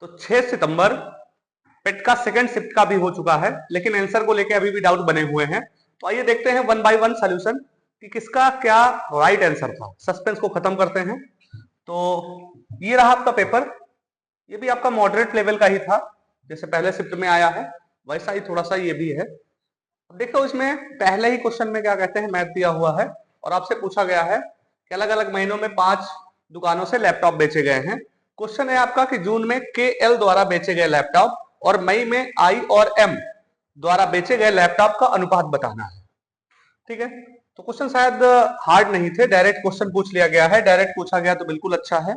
तो 6 सितंबर पेट का second shift का भी हो चुका है, लेकिन आंसर को लेके अभी भी डाउट बने हुए हैं। तो आइए देखते हैं वन बाय वन सॉल्यूशन कि किसका क्या राइट आंसर था। सस्पेंस को खत्म करते हैं। तो ये रहा आपका पेपर। ये भी आपका मॉडरेट लेवल का ही था, जैसे पहले शिफ्ट में आया है वैसा ही थोड़ा सा ये भी है। अब देखो इसमें पहले ही क्वेश्चन में क्या कहते हैं, मैथ दिया हुआ है और आपसे पूछा गया है कि अलग अलग महीनों में 5 दुकानों से लैपटॉप बेचे गए हैं। क्वेश्चन है आपका कि जून में KL द्वारा बेचे गए लैपटॉप और मई में I और M द्वारा बेचे गए लैपटॉप का अनुपात बताना है। ठीक है, तो क्वेश्चन शायद हार्ड नहीं थे, डायरेक्ट क्वेश्चन पूछ लिया गया है। डायरेक्ट पूछा गया तो बिल्कुल अच्छा है।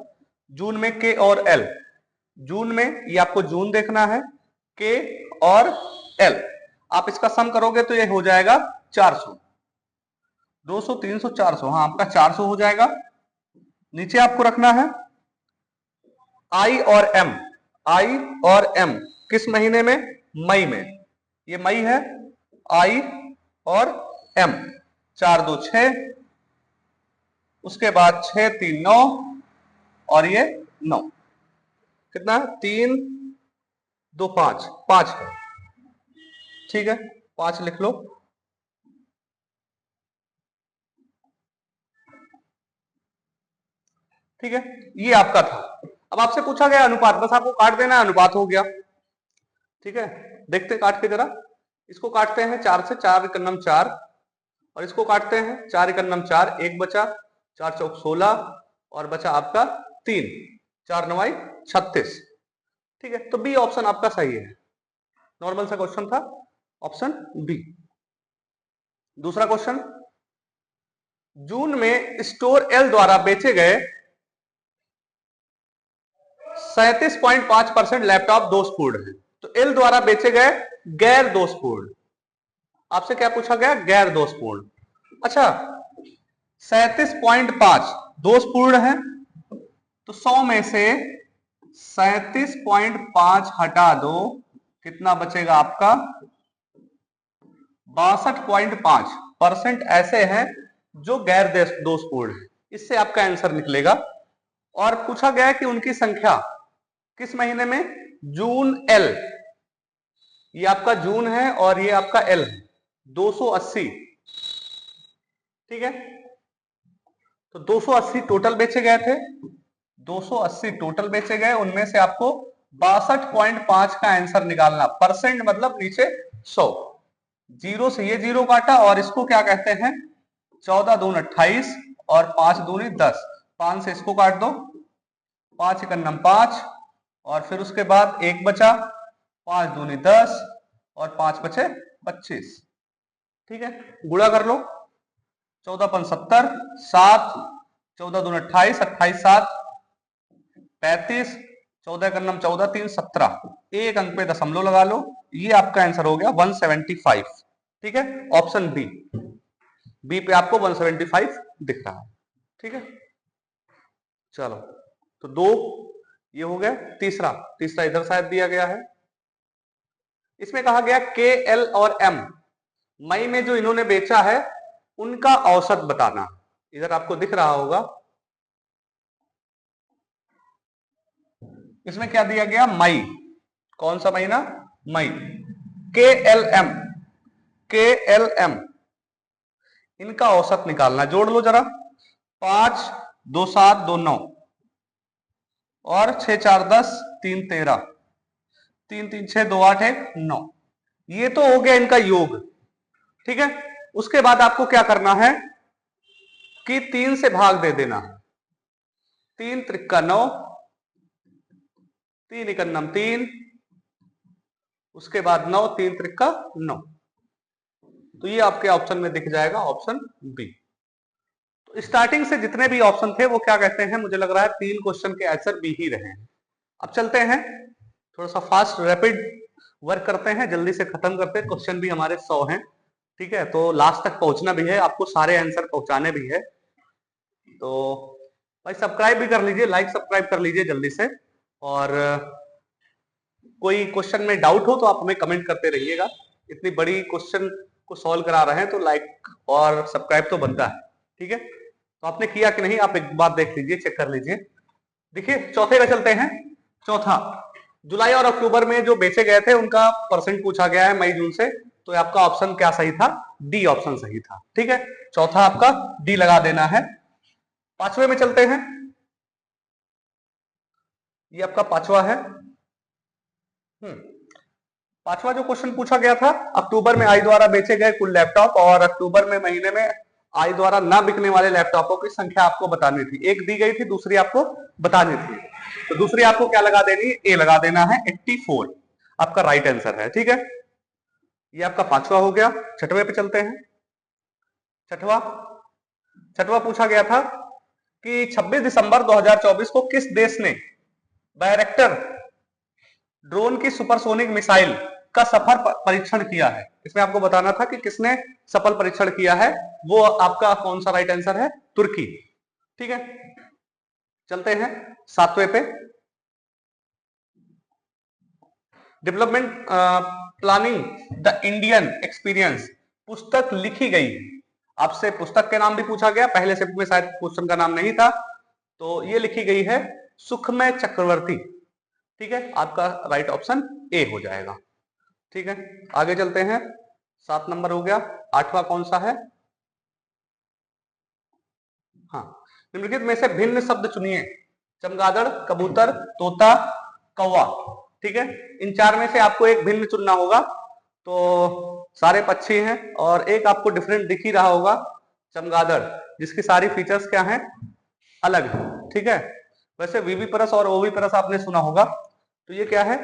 जून में K और L, जून में ये आपको जून देखना है, K और L, आप इसका सम करोगे तो ये हो जाएगा 400, 200, 300, 400, हाँ आपका 400 हो जाएगा। नीचे आपको रखना है I और M, I और M किस महीने में, मई में, ये मई है, I और M, 4 2 6, उसके बाद 6 3 9 और ये 9, कितना 3 2 5, 5 है। ठीक है, 5 लिख लो। ठीक है, ये आपका था। अब आपसे पूछा गया अनुपात, बस आपको काट देना है, अनुपात हो गया। ठीक है, देखते काट के जरा, इसको काटते हैं 4 से, 4 एकन्नम 4, और इसको काटते हैं 4 एकन्नम 4, 1 बचा, 4 चौक 16 और बचा आपका 3, 4 9 36। ठीक है, तो बी ऑप्शन आपका सही है। नॉर्मल सा क्वेश्चन था, ऑप्शन बी। दूसरा क्वेश्चन, जून में स्टोर एल द्वारा बेचे गए 37.5% लैपटॉप दोषपूर्ण है। तो एल द्वारा बेचे गए गैर दोषपूर्ण, आपसे क्या पूछा गया, गैर दोषपूर्ण। अच्छा, 37.5 दोषपूर्ण है, तो 100 में से 37.5 हटा दो, कितना बचेगा आपका, 62.5% ऐसे हैं जो गैर दोषपूर्ण है। इससे आपका आंसर निकलेगा। और पूछा गया है कि उनकी संख्या किस महीने में, जून एल, ये आपका जून है और ये आपका एल है, 280। ठीक है, तो 280 टोटल बेचे गए थे, 280 टोटल बेचे गए, उनमें से आपको 62.5 का आंसर निकालना। परसेंट मतलब नीचे 100, जीरो से ये जीरो काटा और इसको क्या कहते हैं, 14 दूनी 28 और 5 दूनी 10, 5 से इसको काट दो, 5 एकन्नम 5 और फिर उसके बाद 1 बचा, 5 दूनी 10 और 5 बचे 25। ठीक है, गुणा कर लो, 14 पन 70, 7, 14 दूनी 28, 28 7 35, 14 एकन्नम 14 3 17, एक अंक पे दशमलव लगा लो, ये आपका आंसर हो गया 175। ठीक है, ऑप्शन बी, बी पे आपको 175 दिख रहा है। ठीक है, चलो तो 2 ये हो गया। तीसरा, तीसरा इधर शायद दिया गया है, इसमें कहा गया के एल और एम मई में जो इन्होंने बेचा है उनका औसत बताना। इधर आपको दिख रहा होगा, इसमें क्या दिया गया, मई, कौन सा महीना, मई, के एल एम, के एल एम इनका औसत निकालना। जोड़ लो जरा, 5 2 7 2 9 और 6 4 10 3 13, 3 3 6 2 8 1 9, ये तो हो गया इनका योग। ठीक है, उसके बाद आपको क्या करना है कि 3 से भाग दे देना, 3 त्रिक्का 9, 3 एकन्नम 3, उसके बाद 9, 3 त्रिक्का 9, तो ये आपके ऑप्शन में दिख जाएगा, ऑप्शन बी। तो स्टार्टिंग से जितने भी ऑप्शन थे वो क्या कहते हैं, मुझे लग रहा है 3 क्वेश्चन के आंसर बी ही रहे हैं। अब चलते हैं थोड़ा सा फास्ट रैपिड वर्क करते हैं, जल्दी से खत्म करते हैं। क्वेश्चन भी हमारे 100 हैं। ठीक है, तो लास्ट तक पहुंचना भी है, आपको सारे आंसर पहुंचाने भी है। तो भाई सब्सक्राइब भी कर लीजिए, लाइक सब्सक्राइब कर लीजिए जल्दी से। और कोई क्वेश्चन में डाउट हो तो आप हमें कमेंट करते रहिएगा। इतनी बड़ी क्वेश्चन को सॉल्व करा रहे हैं तो लाइक और सब्सक्राइब तो बनता है। ठीक है, तो आपने किया कि नहीं आप एक बार देख लीजिए, चेक कर लीजिए। देखिए चौथे का चलते हैं। चौथा, जुलाई और अक्टूबर में जो बेचे गए थे उनका परसेंट पूछा गया है मई जून से, तो आपका ऑप्शन क्या सही था? डी ऑप्शन सही था। ठीक है, चौथा आपका डी लगा देना है। पांचवे में चलते हैं, ये आपका पांचवा है। पांचवा जो क्वेश्चन पूछा गया था, अक्टूबर में आई द्वारा बेचे गए कुल लैपटॉप और अक्टूबर में महीने में आई द्वारा ना बिकने वाले लैपटॉपों की संख्या आपको बतानी थी। एक दी गई थी, दूसरी आपको बतानी थी। तो दूसरी आपको क्या लगा देनी है? ए लगा देना है, 84 आपका राइट आंसर है। ठीक है, ये आपका पांचवा हो गया। छठवें पे चलते हैं। छठवा पूछा गया था कि 26 दिसंबर 2024 को किस देश ने बैरक्टर ड्रोन की सुपरसोनिक मिसाइल का सफल परीक्षण किया है? इसमें आपको बताना था कि किसने सफल परीक्षण किया है, वो आपका कौन सा राइट आंसर है? तुर्की। ठीक है, चलते हैं सातवें पे। Development planning the Indian experience पुस्तक लिखी गई। आपसे पुस्तक के नाम भी पूछा गया, पहले शिफ्ट में शायद क्वेश्चन का नाम नहीं था, तो ये लिखी गई है सुखमय चक्रवर्ती। ठीक है, आपका राइट ऑप्शन ए हो जाएगा। ठीक है, आगे चलते हैं। 7 नंबर हो गया। 8वां कौन सा है? हाँ, निम्नलिखित में से भिन्न शब्द चुनिए। चमगादड़, कबूतर, तोता, कौवा। ठीक है, इन चार में से आपको एक भिन्न चुनना होगा। तो सारे पक्षी हैं और एक आपको डिफरेंट दिख ही रहा होगा, चमगादड़, जिसकी सारी फीचर्स क्या हैं? अलग है। ठीक है, वैसे वीवीपरस और ओवीपरस आपने सुना होगा, तो ये क्या है?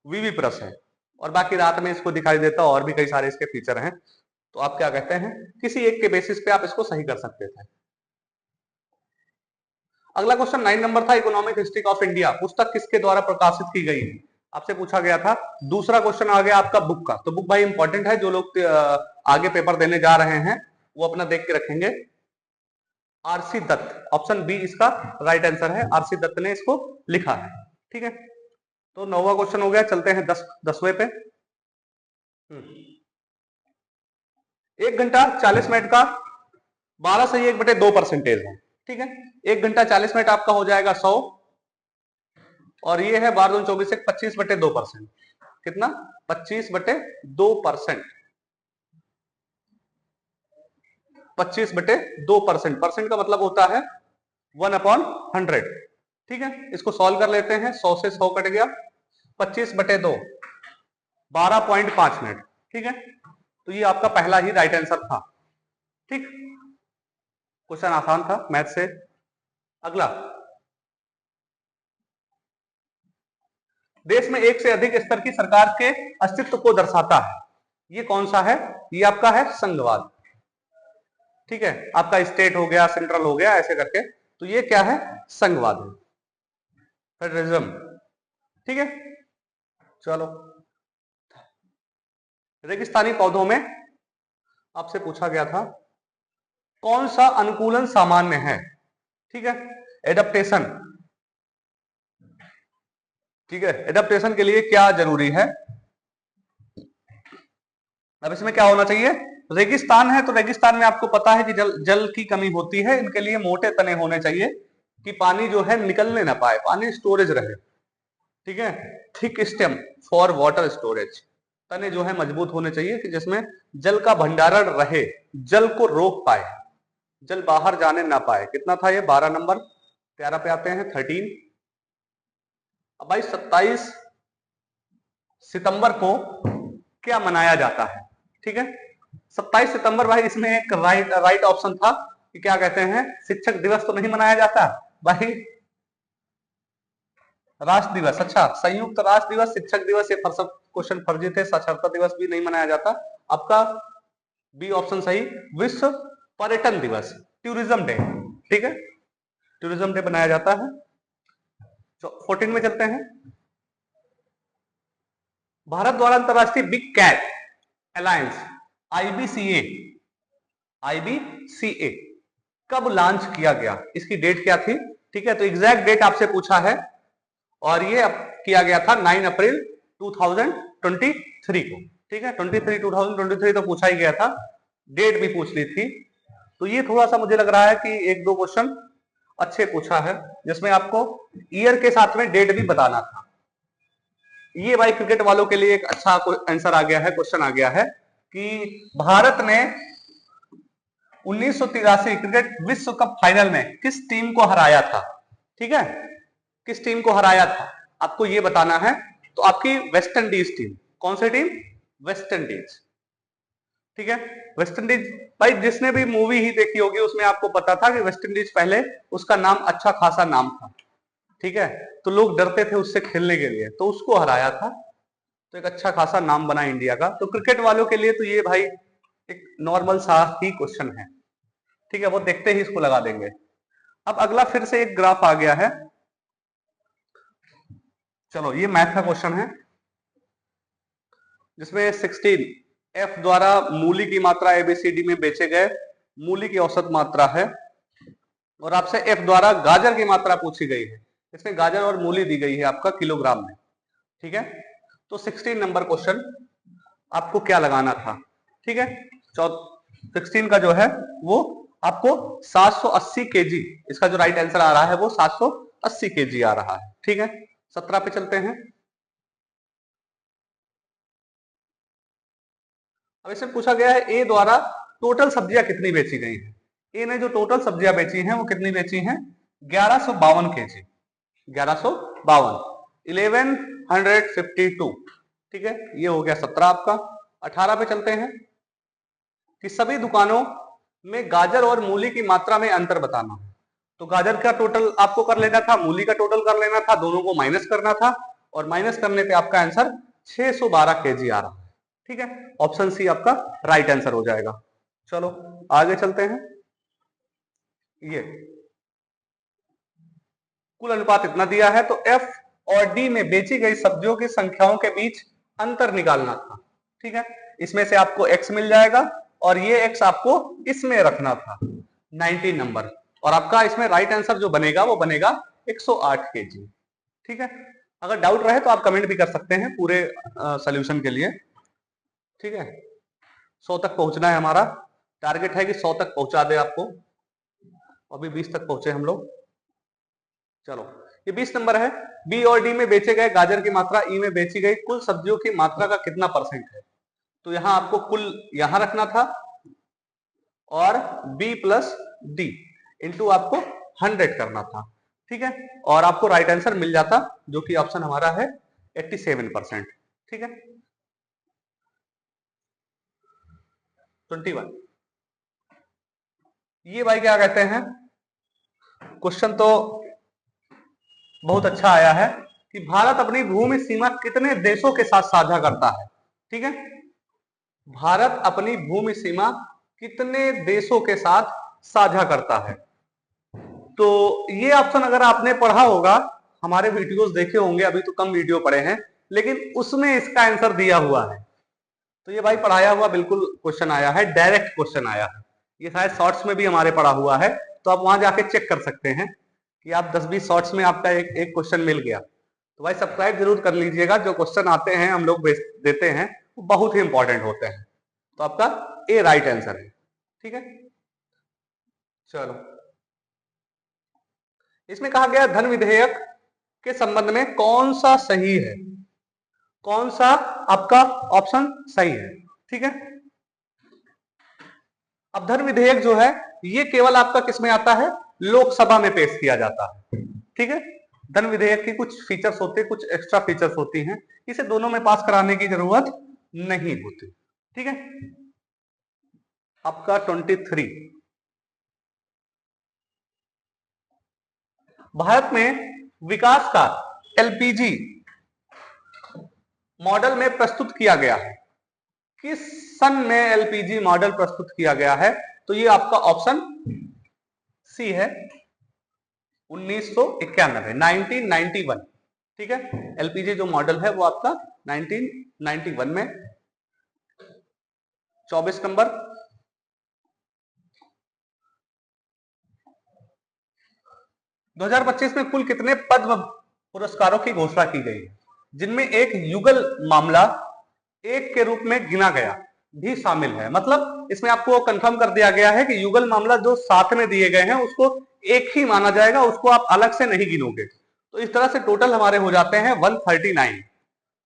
वीवीपरस है, और बाकी रात में इसको दिखाई देता, और भी कई सारे इसके फीचर हैं। तो आप क्या कहते हैं, किसी एक के बेसिस पे आप इसको सही कर सकते थे। अगला क्वेश्चन 9 नंबर था, इकोनॉमिक हिस्ट्री ऑफ इंडिया पुस्तक किसके द्वारा प्रकाशित की गई? आपसे पूछा गया था। दूसरा क्वेश्चन आ गया आपका बुक का। तो बुक भाई इंपॉर्टेंट है, जो लोग आगे पेपर देने जा रहे हैं वो अपना देख के रखेंगे। आरसी दत्त, ऑप्शन बी इसका राइट आंसर है, आरसी दत्त ने इसको लिखा है। ठीक है, तो 9वां क्वेश्चन हो गया। चलते हैं 10वें पे। 1 घंटा 40 मिनट का 12 से 1/2 परसेंटेज है। ठीक है, 1 घंटा 40 मिनट आपका हो जाएगा 100, और ये है 12×24 से 25/2%। कितना? 25/2%। 25/2%। परसेंट का मतलब होता है 1/100। ठीक है, इसको सॉल्व कर लेते हैं। 100 से 100 कट गया, 25/2, 12.5 मिनट। ठीक है, तो ये आपका पहला ही राइट आंसर था। ठीक, क्वेश्चन आसान था मैथ से। अगला, देश में एक से अधिक स्तर की सरकार के अस्तित्व को दर्शाता है, ये कौन सा है? ये आपका है संघवाद। ठीक है, आपका स्टेट हो गया, सेंट्रल हो गया, ऐसे करके। तो ये क्या है? संघवाद है, फेडरलिज्म। ठीक है, चलो। रेगिस्तानी पौधों में आपसे पूछा गया था कौन सा अनुकूलन सामान्य है? ठीक है, एडेप्टेशन। ठीक है, एडेप्टेशन के लिए क्या जरूरी है? अब इसमें क्या होना चाहिए? रेगिस्तान है तो रेगिस्तान में आपको पता है कि जल की कमी होती है। इनके लिए मोटे तने होने चाहिए कि पानी जो है निकलने ना पाए, पानी स्टोरेज रहे। ठीक है, thick stem for water storage. तने जो है मजबूत होने चाहिए कि जिसमें जल का भंडारण रहे, जल को रोक पाए, जल बाहर जाने ना पाए। कितना था ये? 12 नंबर। 13 पे आते हैं, 13। अब भाई 27 सितंबर को क्या मनाया जाता है? ठीक है, 27 सितंबर भाई, इसमें एक राइट ऑप्शन था कि क्या कहते हैं, शिक्षक दिवस तो नहीं मनाया जाता भाई, राष्ट्र दिवस। अच्छा, संयुक्त राष्ट्र दिवस, शिक्षक दिवस, ये सब क्वेश्चन फर्जी थे। साक्षरता दिवस भी नहीं मनाया जाता। आपका बी ऑप्शन सही, विश्व पर्यटन दिवस, टूरिज्म डे। ठीक है, टूरिज्म डे बनाया जाता है। 14 में चलते हैं। भारत द्वारा अंतरराष्ट्रीय बिग कैट अलायंस आईबीसीए कब लॉन्च किया गया? इसकी डेट क्या थी? ठीक है, तो एग्जैक्ट डेट आपसे पूछा है, और ये अब किया गया था 9 अप्रैल 2023 को। ठीक है, 2023 तो पूछा ही गया था, डेट भी पूछ ली थी। तो ये थोड़ा सा मुझे लग रहा है कि 1-2 क्वेश्चन अच्छे पूछा है, जिसमें आपको ईयर के साथ में डेट भी बताना था। ये भाई क्रिकेट वालों के लिए एक अच्छा आंसर आ गया है, क्वेश्चन आ गया है कि भारत ने 1983 क्रिकेट विश्व कप फाइनल में किस टीम को हराया था। ठीक है, किस टीम को हराया था आपको ये बताना है। तो आपकी वेस्ट इंडीज टीम। कौन सी टीम? West Indies. ठीक है, वेस्ट इंडीज। भाई जिसने भी मूवी ही देखी होगी उसमें आपको पता था कि वेस्ट इंडीज पहले उसका नाम अच्छा खासा नाम था। ठीक है, तो लोग डरते थे उससे खेलने के लिए, तो उसको हराया था, तो एक अच्छा खासा नाम बना इंडिया का। तो क्रिकेट वालों के लिए तो ये भाई एक नॉर्मल सा ही क्वेश्चन है। ठीक है, वो देखते ही इसको लगा देंगे। अब अगला फिर से एक ग्राफ आ गया है। चलो ये मैथ का क्वेश्चन है जिसमें 16 एफ द्वारा मूली की मात्रा एबीसीडी में बेचे गए मूली की औसत मात्रा है, और आपसे एफ द्वारा गाजर की मात्रा पूछी गई है। इसमें गाजर और मूली दी गई है आपका किलोग्राम में। ठीक है, तो 16 नंबर क्वेश्चन आपको क्या लगाना था। ठीक है, 16 का जो है वो आपको 780 केजी, इसका जो राइट आंसर आ रहा है वो 780 केजी आ रहा है। ठीक है, 17 पे चलते हैं। अब इसमें पूछा गया है ए द्वारा टोटल सब्जियां कितनी बेची गई हैं। ए ने जो टोटल सब्जियां बेची हैं वो कितनी बेची हैं? 1152 केजी। 1152, 1152। ठीक है, ये हो गया 17 आपका। 18 पे चलते हैं कि सभी दुकानों में गाजर और मूली की मात्रा में अंतर बताना है। तो गाजर का टोटल आपको कर लेना था, मूली का टोटल कर लेना था, दोनों को माइनस करना था, और माइनस करने पे आपका आंसर 612 केजी आ रहा है। ठीक है, ऑप्शन सी आपका राइट आंसर हो जाएगा। चलो आगे चलते हैं। ये कुल अनुपात इतना दिया है, तो एफ और डी में बेची गई सब्जियों की संख्याओं के बीच अंतर निकालना था। ठीक है, इसमें से आपको एक्स मिल जाएगा और ये एक्स आपको इसमें रखना था 19 नंबर, और आपका इसमें राइट आंसर जो बनेगा वो बनेगा 108 केजी। ठीक है, अगर डाउट रहे तो आप कमेंट भी कर सकते हैं पूरे सोल्यूशन के लिए। ठीक है, 100 तक पहुंचना है, हमारा टारगेट है कि 100 तक पहुंचा दे आपको। अभी 20 तक पहुंचे हम लोग। चलो ये 20 नंबर है। बी और डी में बेचे गए गाजर की मात्रा ई में बेची गई कुल सब्जियों की मात्रा का कितना परसेंट है। तो यहां आपको कुल यहां रखना था, और बी प्लस डी इंटू आपको 100 करना था। ठीक है, और आपको राइट आंसर मिल जाता, जो कि ऑप्शन हमारा है 87%। ठीक है, 21। ये भाई क्या कहते हैं, क्वेश्चन तो बहुत अच्छा आया है कि भारत अपनी भूमि सीमा कितने देशों के साथ साझा करता है। ठीक है, भारत अपनी भूमि सीमा कितने देशों के साथ साझा करता है। तो ये ऑप्शन अगर आपने पढ़ा होगा, हमारे वीडियोस देखे होंगे, अभी तो कम वीडियो पढ़े हैं, लेकिन उसमें इसका आंसर दिया हुआ है। तो ये भाई पढ़ाया हुआ बिल्कुल क्वेश्चन आया है, डायरेक्ट क्वेश्चन आया है। ये शायद शॉर्ट्स में भी हमारे पढ़ा हुआ है, तो आप वहां जाके चेक कर सकते हैं कि आप 10-20 शॉर्ट्स में आपका एक क्वेश्चन मिल गया। तो भाई सब्सक्राइब जरूर कर लीजिएगा, जो क्वेश्चन आते हैं हम लोग देते हैं वो बहुत ही इंपॉर्टेंट होते हैं। तो आपका ए राइट आंसर है। ठीक है, चलो इसमें कहा गया धन विधेयक के संबंध में कौन सा सही है, कौन सा आपका ऑप्शन सही है। ठीक है, अब धन विधेयक जो है ये केवल आपका किसमें आता है, लोकसभा में पेश किया जाता है। ठीक है, धन विधेयक की कुछ फीचर्स होते हैं, कुछ एक्स्ट्रा फीचर्स होती हैं, इसे दोनों में पास कराने की जरूरत नहीं होती। ठीक है, आपका 23। भारत में विकास का एलपीजी मॉडल में प्रस्तुत किया गया है। किस सन में एलपीजी मॉडल प्रस्तुत किया गया है। तो ये आपका ऑप्शन सी है 1991, 1991। ठीक है, एलपीजी जो मॉडल है वो आपका 1991 में। 24 नंबर, दो 2025 में कुल कितने पद्म पुरस्कारों की घोषणा की गई है, जिनमें एक युगल मामला एक के रूप में गिना गया भी शामिल है। मतलब इसमें आपको कंफर्म कर दिया गया है कि युगल मामला जो साथ में दिए गए हैं उसको एक ही माना जाएगा, उसको आप अलग से नहीं गिनोगे। तो इस तरह से टोटल हमारे हो जाते हैं 139।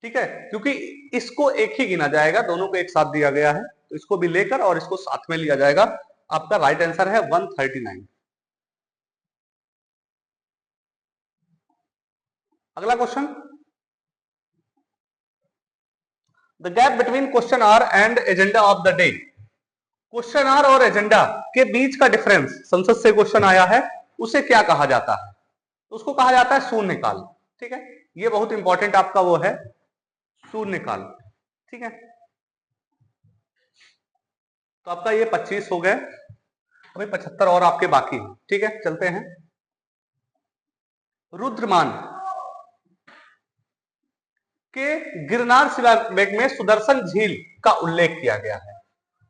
ठीक है, क्योंकि इसको एक ही गिना जाएगा, दोनों को एक साथ दिया गया है, तो इसको भी लेकर और इसको साथ में लिया जाएगा। आपका राइट आंसर है 139। अगला question, the gap between question hour and agenda of the day. Question hour और एजेंडा के बीच का डिफरेंस, संसद से क्वेश्चन आया है, उसे क्या कहा जाता है? उसको कहा जाता है शून्यकाल। ठीक है, ये बहुत इंपॉर्टेंट आपका वो है, शून्यकाल। ठीक है, तो आपका ये 25 हो गए, अभी 75 और आपके बाकी हैं। ठीक है, चलते हैं। रुद्रमान के गिरनार शिलालेख में सुदर्शन झील का उल्लेख किया गया है,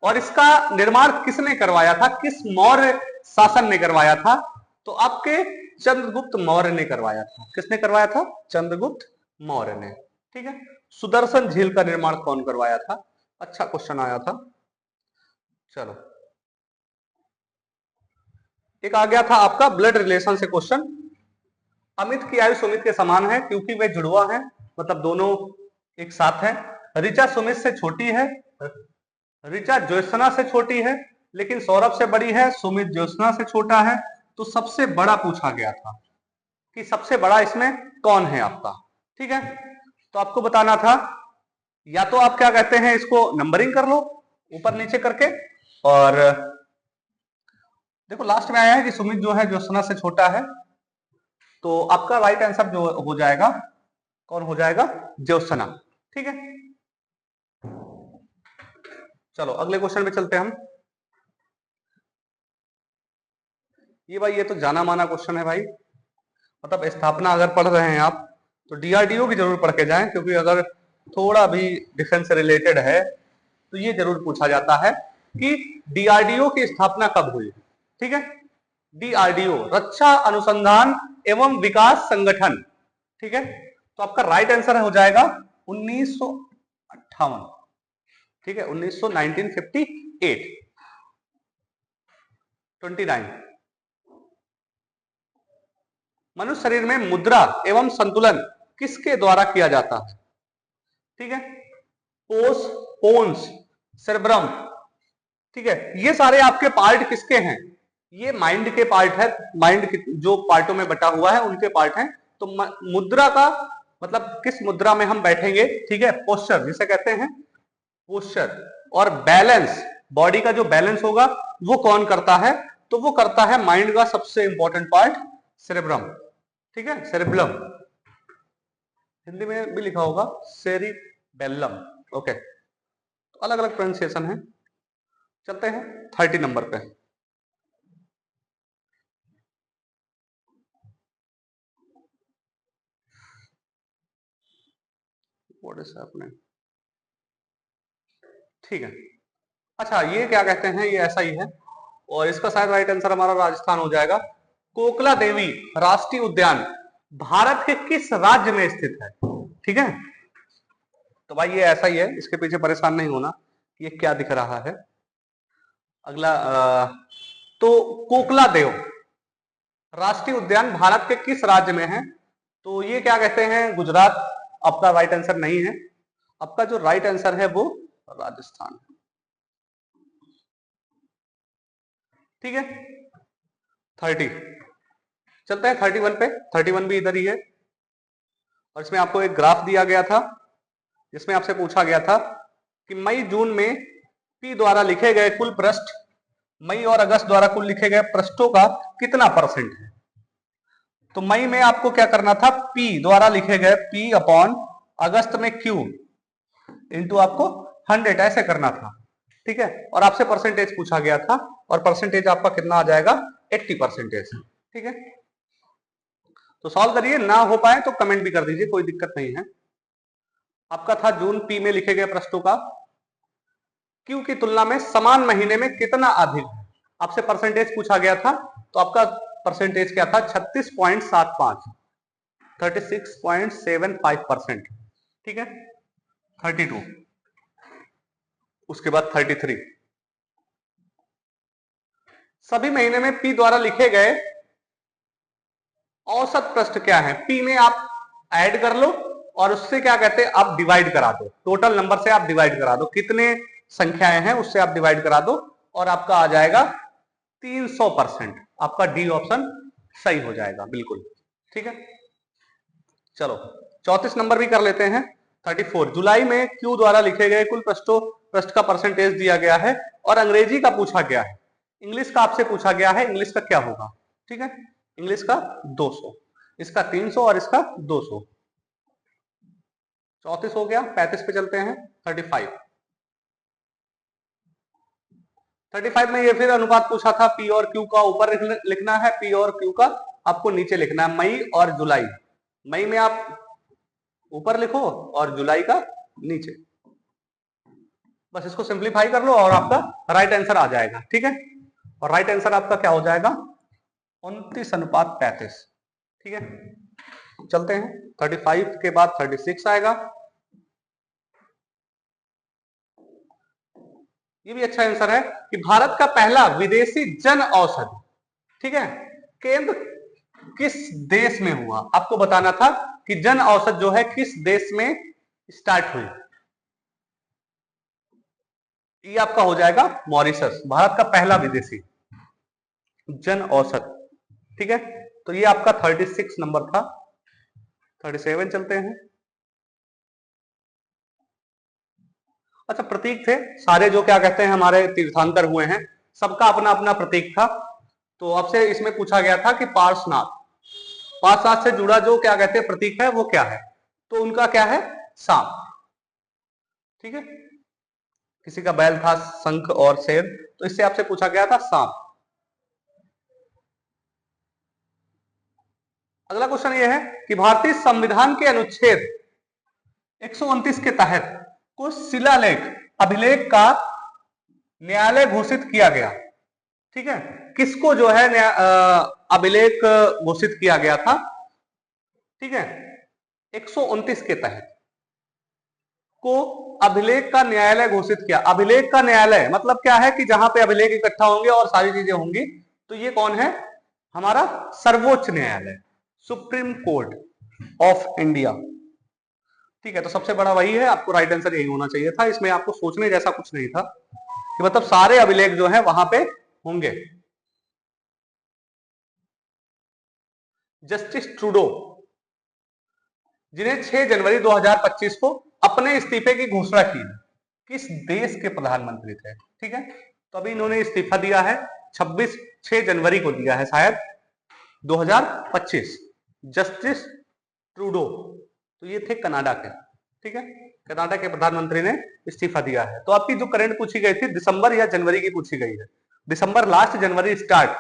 और इसका निर्माण किसने करवाया था, किस मौर्य शासन ने करवाया था? तो आपके चंद्रगुप्त मौर्य ने करवाया था। किसने करवाया था? चंद्रगुप्त मौर्य ने। ठीक है, सुदर्शन झील का निर्माण कौन करवाया था? अच्छा क्वेश्चन आया था। चलो, एक आ गया था आपका ब्लड रिलेशन से क्वेश्चन। अमित की आयु सुमित के समान है क्योंकि वे जुड़वा हैं, मतलब दोनों एक साथ हैं। ऋचा सुमित से छोटी है, ऋचा ज्योत्सना से छोटी है, लेकिन सौरभ से बड़ी है, सुमित ज्योत्सना से छोटा है। तो सबसे बड़ा पूछा गया था कि सबसे बड़ा इसमें कौन है आपका। ठीक है, तो आपको बताना था, या तो आप क्या कहते हैं, इसको नंबरिंग कर लो ऊपर नीचे करके, और देखो लास्ट में आया है कि सुमित जो है ज्योत्सना से छोटा है, तो आपका राइट आंसर जो हो जाएगा, कौन हो जाएगा? ज्योत्सना। ठीक है, चलो अगले क्वेश्चन पे चलते हैं हम। ये भाई ये तो जाना माना क्वेश्चन है भाई, मतलब स्थापना अगर पढ़ रहे हैं आप तो डीआरडीओ की जरूर पढ़ के जाएं, क्योंकि अगर थोड़ा भी डिफेंस से रिलेटेड है तो ये जरूर पूछा जाता है कि डीआरडीओ की स्थापना कब हुई। ठीक है, डीआरडीओ रक्षा अनुसंधान एवं विकास संगठन। ठीक है, तो आपका राइट आंसर हो जाएगा 1958। ठीक है, 1958 29। मनुष्य शरीर में मुद्रा एवं संतुलन किसके द्वारा किया जाता है? ठीक है, पोस, पोन्स, सेरेब्रम। ठीक है, ये सारे आपके पार्ट किसके हैं? ये माइंड के पार्ट है, माइंड जो पार्टों में बटा हुआ है उनके पार्ट हैं। तो मुद्रा का मतलब किस मुद्रा में हम बैठेंगे, ठीक है, पोस्चर जिसे कहते हैं, पोस्चर। और बैलेंस, बॉडी का जो बैलेंस होगा वो कौन करता है? तो वो करता है माइंड का सबसे इंपॉर्टेंट पार्ट, सेरेब्रम। ठीक है, सेरेब्रम, हिंदी में भी लिखा होगा सेरिबेलम। ओके, तो अलग अलग प्रोनाउंसिएशन है। चलते हैं 30 नंबर पे। What is happening? ठीक है, अच्छा ये क्या कहते हैं, ये ऐसा ही है, और इसका शायद राइट आंसर हमारा राजस्थान हो जाएगा। कोकला देवी राष्ट्रीय उद्यान भारत के किस राज्य में स्थित है? ठीक है, तो भाई ये ऐसा ही है, इसके पीछे परेशान नहीं होना ये क्या दिख रहा है। अगला तो कोकला देव राष्ट्रीय उद्यान भारत के किस राज्य में है? तो ये क्या कहते हैं, गुजरात आपका राइट आंसर नहीं है। आपका जो राइट आंसर है वो राजस्थान। ठीक है, 30 चलते हैं 31 पे। 31 भी इधर ही है, और इसमें आपको एक ग्राफ दिया गया था जिसमें आपसे पूछा गया था कि मई जून में पी द्वारा लिखे गए कुल पृष्ठ मई और अगस्त द्वारा कुल लिखे गए पृष्ठों का कितना परसेंट है? तो मई में आपको क्या करना था, पी द्वारा लिखे गए पी अपॉन अगस्त में क्यू इंटू आपको 100 ऐसे करना था। ठीक है, और आपसे परसेंटेज पूछा गया था, और परसेंटेज आपका कितना आ जाएगा, 80%। ठीक है, तो सॉल्व करिए, ना हो पाए तो कमेंट भी कर दीजिए, कोई दिक्कत नहीं है। आपका था जून पी में लिखे गए पृष्ठों का क्यू की तुलना में समान महीने में कितना अधिक है। आपसे परसेंटेज पूछा गया था, तो आपका परसेंटेज क्या था, 36.75, 36.75%। ठीक है, 32, उसके बाद 33। सभी महीने में पी द्वारा लिखे गए औसत पृष्ठ क्या है? पी में आप ऐड कर लो और उससे क्या कहते हैं, आप डिवाइड करा दो, टोटल नंबर से आप डिवाइड करा दो, कितने संख्याएं हैं उससे आप डिवाइड करा दो और आपका आ जाएगा 300%। आपका डी ऑप्शन सही हो जाएगा बिल्कुल। ठीक है, चलो 34 नंबर भी कर लेते हैं। 34, जुलाई में क्यू द्वारा लिखे गए कुल पृष्ठ का परसेंटेज दिया गया है और अंग्रेजी का पूछा गया है। इंग्लिश का आपसे पूछा गया है, इंग्लिश का क्या होगा? ठीक है, इंग्लिश का 200, इसका 300 और इसका 200। 34 हो गया, 35 पे चलते हैं। 35 में ये फिर अनुपात पूछा था, पी और क्यू का ऊपर लिखना है, पी और क्यू का आपको नीचे लिखना है। मई और जुलाई, मई में आप ऊपर लिखो और जुलाई का नीचे, बस इसको सिंप्लीफाई कर लो और आपका राइट आंसर आ जाएगा। ठीक है, और राइट आंसर आपका क्या हो जाएगा? 29:35। ठीक है, चलते हैं। 35 के बाद 36 आएगा, ये भी अच्छा आंसर है कि भारत का पहला विदेशी जन औषधि, ठीक है, केंद्र किस देश में हुआ? आपको बताना था कि जन औषध जो है किस देश में स्टार्ट हुई। ये आपका हो जाएगा मॉरिशस, भारत का पहला विदेशी जन औषध। ठीक है, तो ये आपका 36 नंबर था। 37 चलते हैं। अच्छा, प्रतीक थे सारे जो क्या कहते हैं हमारे तीर्थांकर हुए हैं, सबका अपना अपना प्रतीक था। तो आपसे इसमें पूछा गया था कि पार्श्वनाथ, पार्श्वनाथ से जुड़ा जो क्या कहते हैं प्रतीक है वो क्या है? तो उनका क्या है? सांप। ठीक है, किसी का बैल था शंख और शेर, तो इससे आपसे पूछा गया था सांप। अगला क्वेश्चन ये है कि भारतीय संविधान के अनुच्छेद 129 के तहत कुछ शिलालेख अभिलेख का न्यायालय घोषित किया गया। ठीक है, किसको जो है अभिलेख घोषित किया गया था? ठीक है, 129 के तहत को अभिलेख का न्यायालय घोषित किया। अभिलेख का न्यायालय मतलब क्या है कि जहां पे अभिलेख इकट्ठा होंगे और सारी चीजें होंगी, तो ये कौन है? हमारा सर्वोच्च न्यायालय, सुप्रीम कोर्ट ऑफ इंडिया। ठीक है, तो सबसे बड़ा वही है, आपको राइट आंसर यही होना चाहिए था। इसमें आपको सोचने जैसा कुछ नहीं था कि मतलब सारे अभिलेख जो है वहां पे होंगे। जस्टिस ट्रूडो, जिन्हें 6 जनवरी 2025 को अपने इस्तीफे की घोषणा की, किस देश के प्रधानमंत्री थे? ठीक है, तो अभी इन्होंने इस्तीफा दिया है, 6 जनवरी को दिया है शायद 2025। जस्टिस ट्रूडो, तो ये थे कनाडा के। ठीक है, कनाडा के प्रधानमंत्री ने इस्तीफा दिया है। तो आपकी जो करंट पूछी गई थी दिसंबर या जनवरी की पूछी गई है, दिसंबर लास्ट जनवरी स्टार्ट,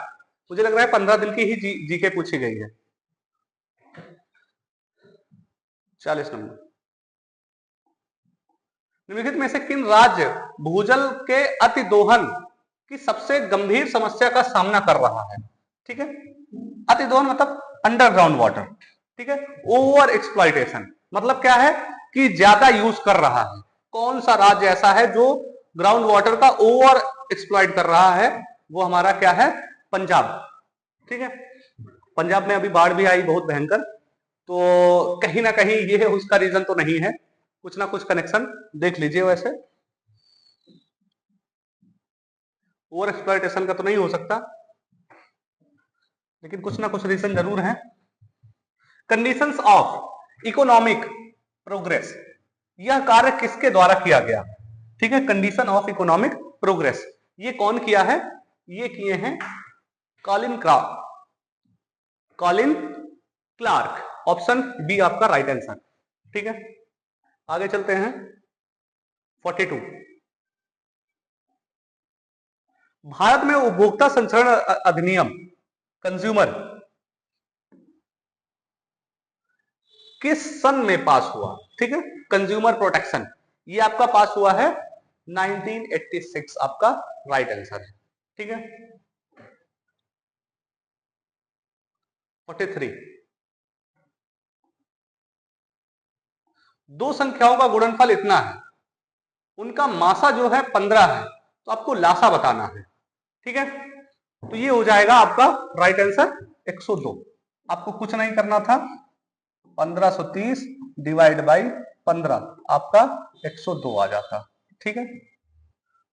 मुझे लग रहा है 15 दिन की ही जीके पूछी गई है। 40 नंबर, निम्नलिखित में से किन राज्य भूजल के अतिदोहन की सबसे गंभीर समस्या का सामना कर रहा है? ठीक है, अतिदोहन मतलब अंडरग्राउंड वाटर। ठीक है, ओवर एक्सप्लॉइटेशन मतलब क्या है कि ज्यादा यूज कर रहा है। कौन सा राज्य ऐसा है जो ग्राउंड वाटर का ओवर एक्सप्लॉइट कर रहा है? वो हमारा क्या है? पंजाब। ठीक है, पंजाब में अभी बाढ़ भी आई बहुत भयंकर, तो कहीं ना कहीं ये उसका रीजन तो नहीं है, कुछ ना कुछ कनेक्शन देख लीजिए। वैसे ओवर एक्सप्लॉइटेशन का तो नहीं हो सकता, लेकिन कुछ ना कुछ रीजन जरूर है। कंडीशंस ऑफ इकोनॉमिक प्रोग्रेस, यह कार्य किसके द्वारा किया गया? ठीक है, कंडीशन ऑफ इकोनॉमिक प्रोग्रेस ये कौन किया है? ये किए हैं कॉलिन क्लार्क। ऑप्शन बी आपका राइट आंसर। ठीक है, आगे चलते हैं। 42, भारत में उपभोक्ता संरक्षण अधिनियम कंज्यूमर किस सन में पास हुआ? ठीक है, कंज्यूमर प्रोटेक्शन ये आपका पास हुआ है 1986, आपका राइट आंसर है। ठीक है, 43, दो संख्याओं का गुणनफल इतना है, उनका मासा जो है 15 है, तो आपको लासा बताना है। ठीक है, तो ये हो जाएगा आपका राइट आंसर 102। आपको कुछ नहीं करना था, 1530 डिवाइड बाई 15 आपका 102 आ जाता। ठीक है,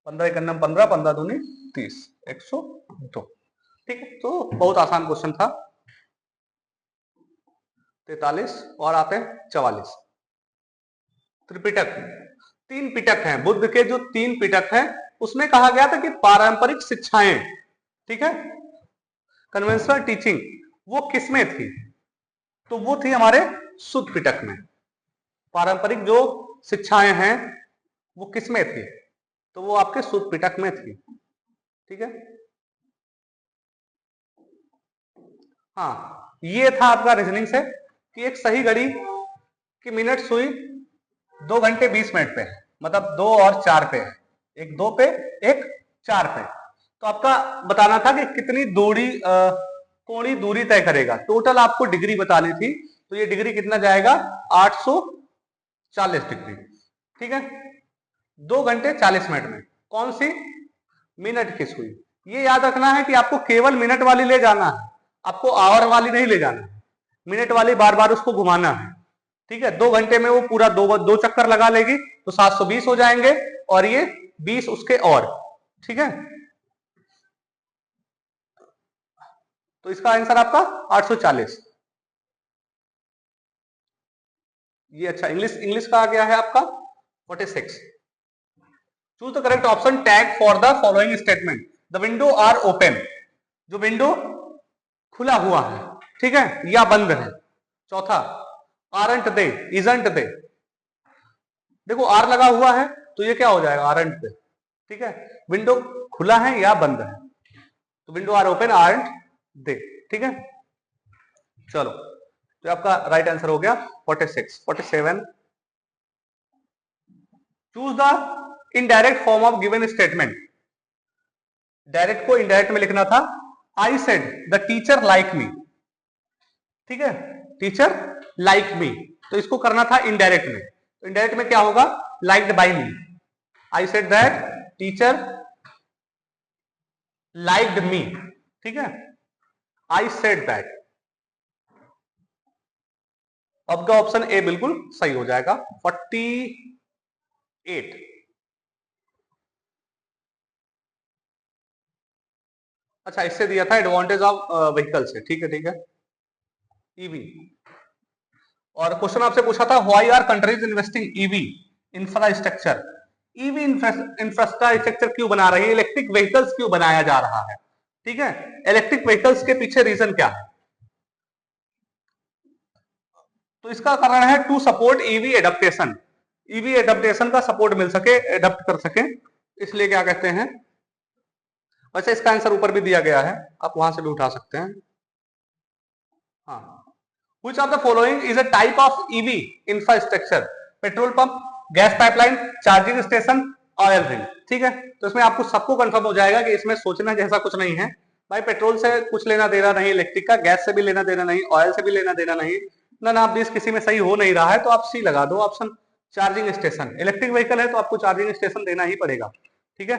15 एक 15, 15 दूनी 30, 102। ठीक है, तो बहुत आसान क्वेश्चन था। 43 और आते हैं 44। त्रिपिटक, 3 पिटक हैं बुद्ध के, जो 3 पिटक हैं उसमें कहा गया था कि पारंपरिक शिक्षाएं, ठीक है, कन्वेंशनल टीचिंग, वो किसमें थी? तो वो थी हमारे सुत्त पिटक में। पारंपरिक जो शिक्षाएं हैं वो किसमें थी? तो वो आपके सुत्त पिटक में थी। ठीक है, हाँ, ये था आपका रीजनिंग से कि एक सही घड़ी की मिनट सुई 2 घंटे 20 मिनट पे है, मतलब 2 और 4 पे है, एक 2 पे एक 4 पे। तो आपका बताना था कि कितनी दूरी कोणीय दूरी तय करेगा। टोटल आपको डिग्री बतानी थी, तो ये डिग्री कितना जाएगा? 840 डिग्री। ठीक है, 2 घंटे 40 मिनट में कौन सी? मिनट की सुई। ये याद रखना है कि आपको केवल मिनट वाली ले जाना है, आपको आवर वाली नहीं ले जाना है। मिनट वाली बार बार उसको घुमाना है। ठीक है, 2 घंटे में वो पूरा दो चक्कर लगा लेगी, तो 720 हो जाएंगे, और ये 20 उसके और। ठीक है, तो इसका आंसर आपका 840। ये अच्छा, इंग्लिश का आ गया है आपका 46। Choose the correct option, tag for the following statement. The window are open, जो विंडो खुला हुआ है, ठीक है, या बंद है। चौथा, आरंट दे, इजंट दे। देखो आर लगा हुआ है तो ये क्या हो जाएगा? आरंट दे। ठीक है, विंडो खुला है या बंद है, तो विंडो आर ओपन, आरंट दे। ठीक है, चलो, तो आपका राइट आंसर हो गया 46। 47, choose the indirect form of given statement. Direct को इनडायरेक्ट में लिखना था। I said the teacher like me. ठीक है, टीचर लाइक मी, तो इसको करना था इनडायरेक्ट में। तो इनडायरेक्ट में क्या होगा? Liked by me. I said that teacher liked me. ठीक है, आई सेड दैट। अब का ऑप्शन ए बिल्कुल सही हो जाएगा। 48, अच्छा इससे दिया था एडवांटेज ऑफ व्हीकल से। ठीक है, ठीक है, ईवी। और क्वेश्चन आपसे पूछा था why are countries investing EV infrastructure. EV infrastructure क्यों बना रही है? इलेक्ट्रिक व्हीकल्स क्यों बनाया जा रहा है? ठीक है, इलेक्ट्रिक व्हीकल्स के पीछे रीजन क्या है? तो इसका कारण है to support EV adaptation. EV adaptation का सपोर्ट मिल सके, एडेप्ट कर सके, इसलिए क्या कहते हैं। वैसे इसका आंसर ऊपर भी दिया गया है, आप वहां से भी उठा सकते हैं। हाँ, Which of the following is a type of EV infrastructure? Petrol pump, gas pipeline, charging station, oil ring. ठीक है, तो इसमें आपको सबको कंफर्म हो जाएगा कि इसमें सोचना जैसा कुछ नहीं है भाई। पेट्रोल से कुछ लेना देना नहीं, इलेक्ट्रिक का, गैस से भी लेना देना नहीं, ऑयल से भी लेना देना नहीं। ना आप बीस किसी में सही हो नहीं रहा है तो आप सी लगा दो option, charging station. Electric vehicle है तो आपको चार्जिंग स्टेशन देना ही पड़ेगा। ठीक है,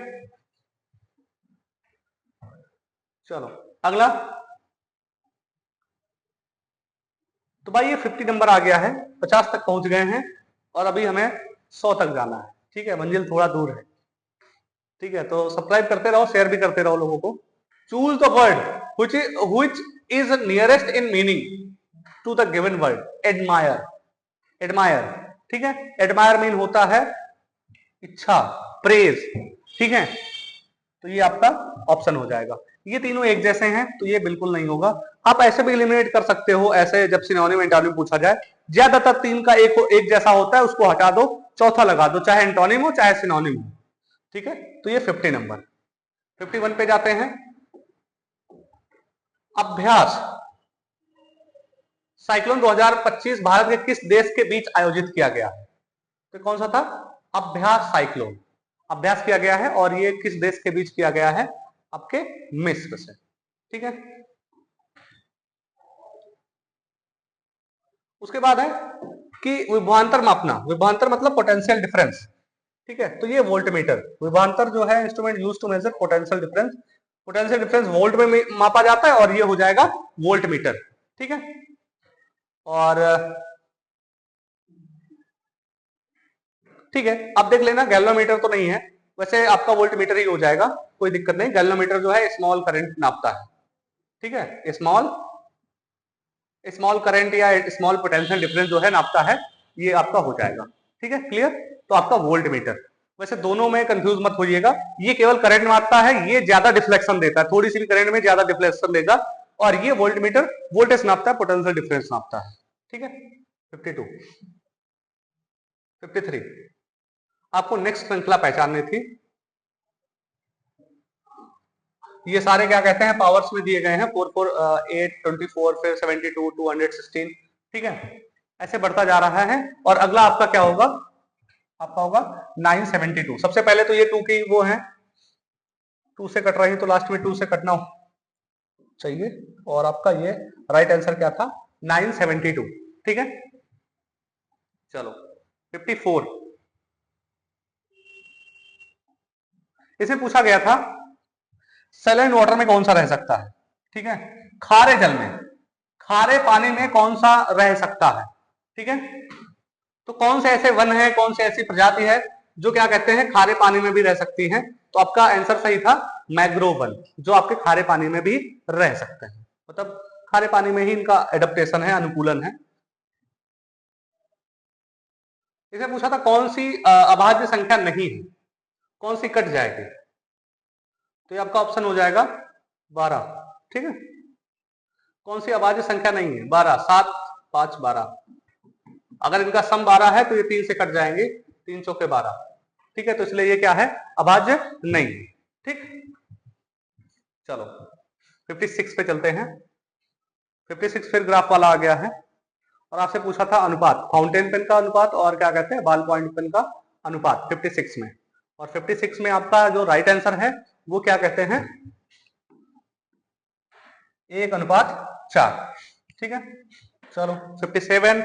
चलो अगला। तो भाई ये 50 नंबर आ गया है, 50 तक पहुंच गए हैं, और अभी हमें 100 तक जाना है। ठीक है, मंजिल थोड़ा दूर है। ठीक है, तो सब्सक्राइब करते रहो, शेयर भी करते रहो लोगों को। Choose the word which is nearest in meaning to the given word. Admire, admire. ठीक है, एडमायर मीन होता है इच्छा, प्रेज। ठीक है, तो ये आपका ऑप्शन हो जाएगा। ये तीनों एक जैसे हैं तो ये बिल्कुल नहीं होगा। आप ऐसे भी एलिमिनेट कर सकते हो, ऐसे जब सिनोनिम एंटोनिम पूछा जाए, ज्यादातर तीन का एक जैसा होता है, उसको हटा दो, चौथा लगा दो, चाहे एंटोनिम हो चाहे सिनोनिम हो। ठीक है, तो ये 50 नंबर। 51 पे जाते हैं। अभ्यास साइक्लोन 2025 भारत के किस देश के बीच आयोजित किया गया है? तो कौन सा था? अभ्यास साइक्लोन, अभ्यास किया गया है, और ये किस देश के बीच किया गया है? आपके मिस्र से। ठीक है, उसके बाद है कि विभवांतर मापना। विभवांतर मतलब पोटेंशियल डिफरेंस। ठीक है, तो ये वोल्ट मीटर। विभवांतर जो है instrument used to measure potential difference. Potential difference volt में मापा जाता है, और ये हो जाएगा वोल्ट मीटर। ठीक है, और ठीक है, अब देख लेना गैल्वेनोमीटर तो नहीं है, वैसे आपका वोल्टमीटर ही हो जाएगा, कोई दिक्कत नहीं। गैल्वेनोमीटर जो है स्मॉल करंट नापता है, ठीक है, स्मॉल करंट या स्मॉल पोटेंशियल डिफरेंस जो है नापता है, ये आपका हो जाएगा, ठीक है, क्लियर। तो आपका वोल्टमीटर, वैसे दोनों में कंफ्यूज मत होइएगा, ये केवल करंट नापता है, ये ज्यादा डिफ्लेक्शन देता है, थोड़ी सी भी करंट में ज्यादा डिफ्लेक्शन देगा, और ये वोल्टमीटर वोल्टेज नापता है, पोटेंशियल डिफरेंस नापता है, ठीक है। 52, 53 आपको नेक्स्ट श्रृंखला पहचाननी थी। ये सारे क्या कहते हैं, पावर्स में दिए गए हैं, 4 4 8 24, फिर 72 216, ठीक है, ऐसे बढ़ता जा रहा है। और अगला आपका क्या होगा, आपका होगा 972। सबसे पहले तो ये 2 की वो है, 2 से कट रही है तो लास्ट में 2 से कटना चाहिए, और आपका ये राइट आंसर क्या था, 972, ठीक है। चलो 54, इसमें पूछा गया था सैलिएंट वाटर में कौन सा रह सकता है, ठीक है, खारे जल में, खारे पानी में कौन सा रह सकता है, ठीक है। तो कौन से ऐसे वन है, कौन से ऐसी प्रजाति है जो क्या कहते हैं खारे पानी में भी रह सकती है, तो आपका आंसर सही था मैंग्रोव वन, जो आपके खारे पानी में भी रह सकते हैं, मतलब खारे पानी में ही इनका एडेप्टेशन है, अनुकूलन है। इसे पूछा था कौन सी अभाज्य संख्या नहीं है, कौन सी कट जाएगी, तो ये आपका ऑप्शन हो जाएगा 12, ठीक है। कौन सी अभाज्य संख्या नहीं है, 12, 7 5 12, अगर इनका सम 12 है तो ये 3 से कट जाएंगे, 3 चौके 12, ठीक है, तो इसलिए ये क्या है, अभाज्य नहीं है, ठीक। चलो 56 पे चलते हैं। 56 फिर ग्राफ वाला आ गया है, और आपसे पूछा था अनुपात, फाउंटेन पेन का अनुपात और क्या कहते हैं बॉल पॉइंट पेन का अनुपात 56 में, और 56 में आपका जो राइट आंसर है वो क्या कहते हैं, 1:4, ठीक है। चलो 57,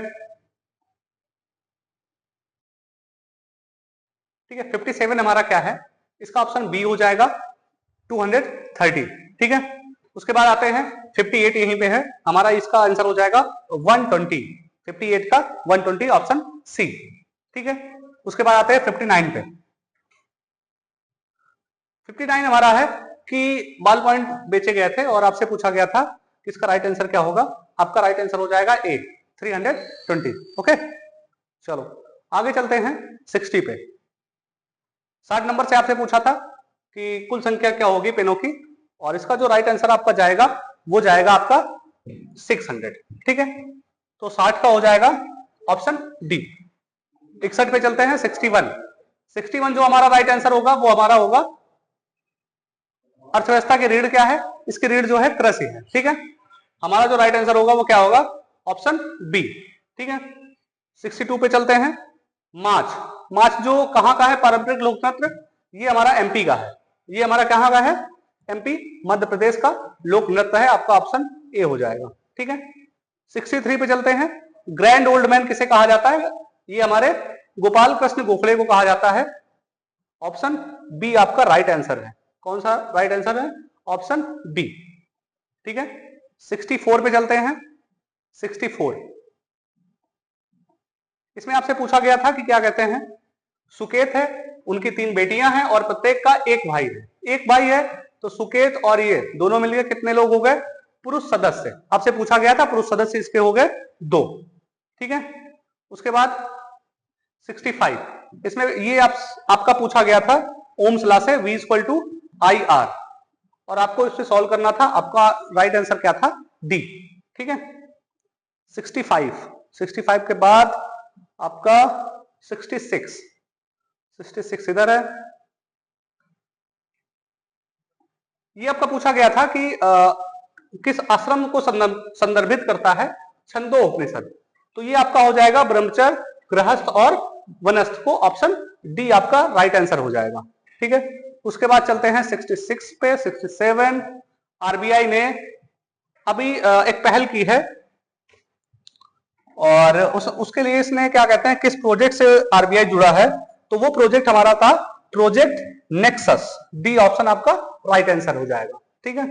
ठीक है, 57 हमारा क्या है, इसका ऑप्शन बी हो जाएगा 230, ठीक है। उसके बाद आते हैं 58, यहीं पे है हमारा, इसका आंसर हो जाएगा 120, 58 का 120 ऑप्शन सी, ठीक है। उसके बाद आते हैं 59 पे। 59 हमारा है कि बॉल पॉइंट बेचे गए थे और आपसे पूछा गया था कि इसका राइट आंसर क्या होगा, आपका राइट आंसर हो जाएगा ए 320, ओके। चलो आगे चलते हैं 60 पे। 60 नंबर से आपसे पूछा था कि कुल संख्या क्या होगी पेनों की, और इसका जो राइट आंसर आपका जाएगा वो जाएगा आपका 600, ठीक है। तो 60 का हो जाएगा ऑप्शन डी। 61 पे चलते हैं 61। 61 जो हमारा राइट आंसर होगा वो हमारा होगा, अर्थव्यवस्था की रीढ़ क्या है, इसकी रीढ़ जो है कृषि है, ठीक है। हमारा जो राइट आंसर होगा वो क्या होगा, ऑप्शन बी, ठीक है। 62 पे चलते हैं। मार्च, मार्च जो कहां का है, पारंपरिक लोकतंत्र, ये हमारा एमपी का है, ये हमारा कहां का है, एमपी मध्य प्रदेश का लोक नृत्य है, आपका ऑप्शन ए हो जाएगा, ठीक है। 63 पे चलते हैं। ग्रैंड ओल्ड मैन किसे कहा जाता है, ये हमारे गोपाल कृष्ण गोखले को कहा जाता है, ऑप्शन बी आपका राइट आंसर है। कौन सा राइट आंसर है, ऑप्शन बी, ठीक है। 64 पे चलते हैं। 64 इसमें आपसे पूछा गया था कि क्या कहते हैं, सुकेत है, उनकी 3 बेटियां हैं और प्रत्येक का एक भाई है, एक भाई है, तो सुकेत और ये दोनों मिलकर कितने लोग हो गए, पुरुष सदस्य, आपसे पूछा गया था पुरुष सदस्य इसके हो गए 2, ठीक है। उसके बाद 65, इसमें ये आपका पूछा गया था ओम्स लॉ से V = IR, और आपको इससे सॉल्व करना था, आपका राइट आंसर क्या था, डी, ठीक है। 65 के बाद आपका 66 इधर है। ये आपका पूछा गया था कि किस आश्रम को संदर्भित करता है छंदोपनिषद, तो ये आपका हो जाएगा ब्रह्मचर्य, गृहस्थ और वनस्थ को, ऑप्शन डी आपका राइट आंसर हो जाएगा, ठीक है। उसके बाद चलते हैं 66 पे। 67 आरबीआई ने अभी एक पहल की है, और उसके लिए इसने क्या कहते हैं किस प्रोजेक्ट से आरबीआई जुड़ा है, तो वो प्रोजेक्ट हमारा था प्रोजेक्ट नेक्सस, डी ऑप्शन आपका राइट आंसर हो जाएगा, ठीक है।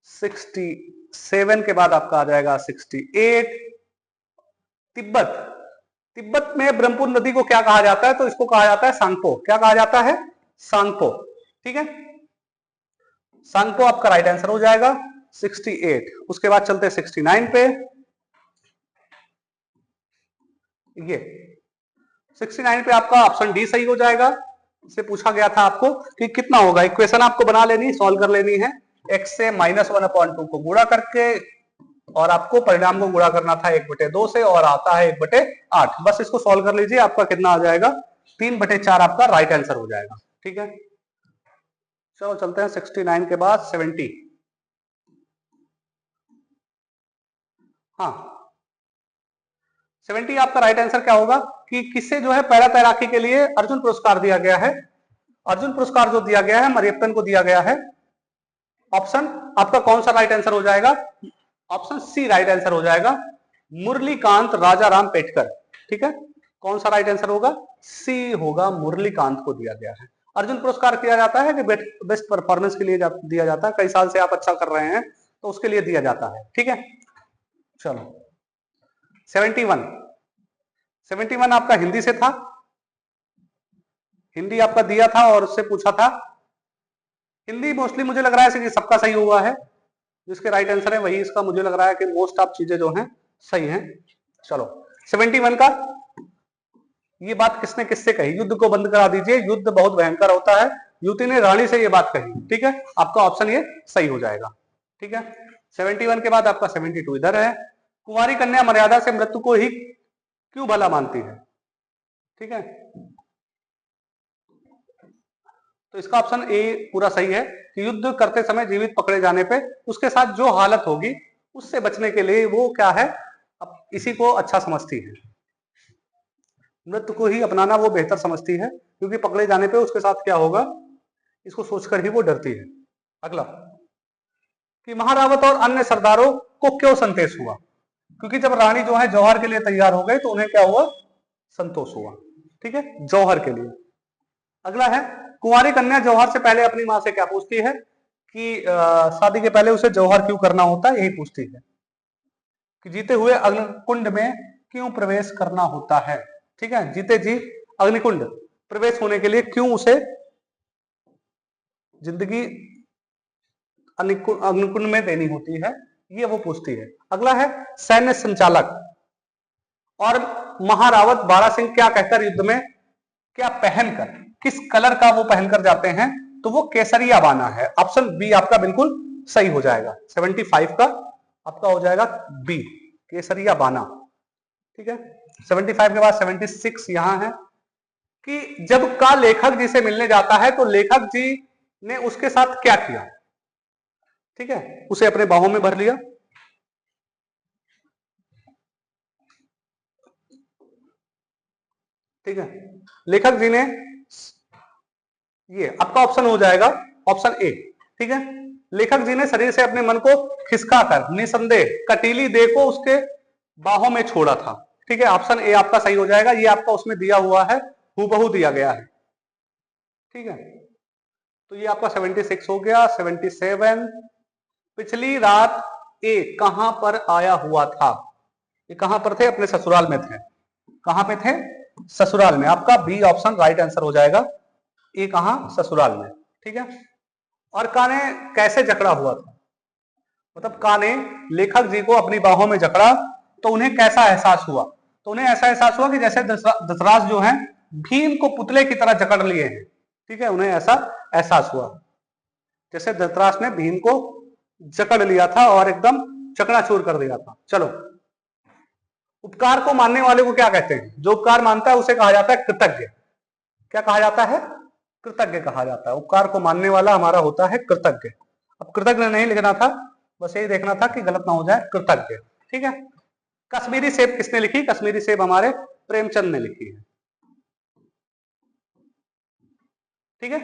67 के बाद आपका आ जाएगा 68 तिब्बत, तिब्बत में ब्रह्मपुत्र नदी को क्या कहा जाता है? तो इसको कहा जाता है सांगपो। क्या कहा जाता है? सांगपो। ठीक है, सांगपो आपका राइट आंसर हो जाएगा 68। उसके बाद चलते हैं 69 पे। ये 69 पे आपका ऑप्शन डी सही हो जाएगा। इससे पूछा गया था आपको कि कितना होगा, इक्वेशन आपको बना लेनी, सॉल्व कर लेनी है। x से -1/2 को गुणा करके और आपको परिणाम को गुणा करना था 1/2 से और आता है 1/8। बस इसको सॉल्व कर लीजिए, आपका कितना आ जाएगा? 3/4 आपका राइट आंसर हो जाएगा। ठीक है, चलो चलते हैं 69 के बाद 70। हाँ, 70 आपका राइट आंसर क्या होगा कि किससे जो है पैरा तैराकी के लिए अर्जुन पुरस्कार दिया गया है। अर्जुन पुरस्कार जो दिया गया है मरियप्पन को दिया गया है। ऑप्शन आपका कौन सा राइट आंसर हो जाएगा? ऑप्शन सी राइट आंसर हो जाएगा, मुरलीकांत राजाराम पेटकर। ठीक है, कौन सा राइट आंसर होगा? सी होगा, मुरलीकांत को दिया गया है। अर्जुन पुरस्कार किया जाता है कि बेस्ट परफॉर्मेंस के लिए दिया जाता है, कई साल से आप अच्छा कर रहे हैं तो उसके लिए दिया जाता है। ठीक है, चलो 71 आपका हिंदी से था, हिंदी आपका दिया था और उससे पूछा था। हिंदी मोस्टली मुझे लग रहा है कि सबका सही हुआ है, जिसके राइट आंसर है वही इसका मुझे लग रहा है कि मोस्ट ऑफ चीजें जो हैं सही हैं। चलो 71 का, ये बात किसने किससे कही? युद्ध को बंद करा दीजिए, युद्ध बहुत भयंकर होता है, युवती ने रानी से ये बात कही। ठीक है, आपका ऑप्शन ये सही हो जाएगा। ठीक है, 71 के बाद आपका 72 इधर है, कुंवारी कन्या मर्यादा से मृत्यु को ही क्यों भला मानती है? ठीक है, तो इसका ऑप्शन ए पूरा सही है कि युद्ध करते समय जीवित पकड़े जाने पे उसके साथ जो हालत होगी उससे बचने के लिए वो क्या है, अब इसी को अच्छा समझती है, मृत्यु को ही अपनाना वो बेहतर समझती है, क्योंकि पकड़े जाने पे उसके साथ क्या होगा इसको सोचकर ही वो डरती है। अगला कि महारावत और अन्य सरदारों को क्यों संदेश हुआ? क्योंकि जब रानी जो है जौहर के लिए तैयार हो गए तो उन्हें क्या हुआ? संतोष हुआ। ठीक है, जौहर के लिए। अगला है कुंवारी कन्या जौहर से पहले अपनी मां से क्या पूछती है कि शादी के पहले उसे जौहर क्यों करना होता है? यही पूछती है कि जीते हुए अग्निकुंड में क्यों प्रवेश करना होता है। ठीक है, जीते जी अग्निकुंड प्रवेश होने के लिए क्यों उसे जिंदगी अग्निकुंड में देनी होती है, ये वो पूछती है। अगला है सैन्य संचालक और महारावत बाड़ा सिंह क्या कहकर युद्ध में क्या पहनकर, किस कलर का वो पहनकर जाते हैं? तो वो केसरिया बाना है। ऑप्शन बी आपका बिल्कुल सही हो जाएगा। 75 का आपका हो जाएगा बी, केसरिया बाना। ठीक है, 75 के बाद 76 यहां है कि जब का लेखक जी से मिलने जाता है तो लेखक जी ने उसके साथ क्या किया? ठीक है, उसे अपने बाहों में भर लिया। ठीक है, लेखक जी ने, ये आपका ऑप्शन हो जाएगा ऑप्शन ए। ठीक है, लेखक जी ने शरीर से अपने मन को खिसकाकर निसंदेह कटीली देह को उसके बाहों में छोड़ा था। ठीक है, ऑप्शन ए आपका सही हो जाएगा, ये आपका उसमें दिया हुआ है, हूबहू दिया गया है। ठीक है, तो ये आपका 76 हो गया। 77 पिछली रात ए कहां पर आया हुआ था? ये कहां पर थे? अपने ससुराल में थे। कहां पे थे? ससुराल में। आपका बी ऑप्शन राइट आंसर हो जाएगा, ये कहां? ससुराल में। ठीक है, और काने कैसे जकड़ा हुआ था? मतलब काने लेखक जी को अपनी बाहों में जकड़ा तो उन्हें कैसा एहसास हुआ? तो उन्हें ऐसा एहसास हुआ कि जैसे धृतराष्ट्र जो है भीम को पुतले की तरह जकड़ लिए हैं। ठीक है, उन्हें ऐसा एहसास हुआ जैसे धृतराष्ट्र ने भीम को जकड़ लिया था और एकदम चकनाचूर कर दिया था। चलो, उपकार को मानने वाले को क्या कहते हैं? जो उपकार मानता है उसे कहा जाता है कृतज्ञ। क्या कहा जाता है? कृतज्ञ कहा जाता है। उपकार को मानने वाला हमारा होता है कृतज्ञ। अब कृतज्ञ नहीं लिखना था, बस यही देखना था कि गलत ना हो जाए, कृतज्ञ। ठीक है, कश्मीरी सेब किसने लिखी? कश्मीरी सेब हमारे प्रेमचंद ने लिखी है। ठीक है,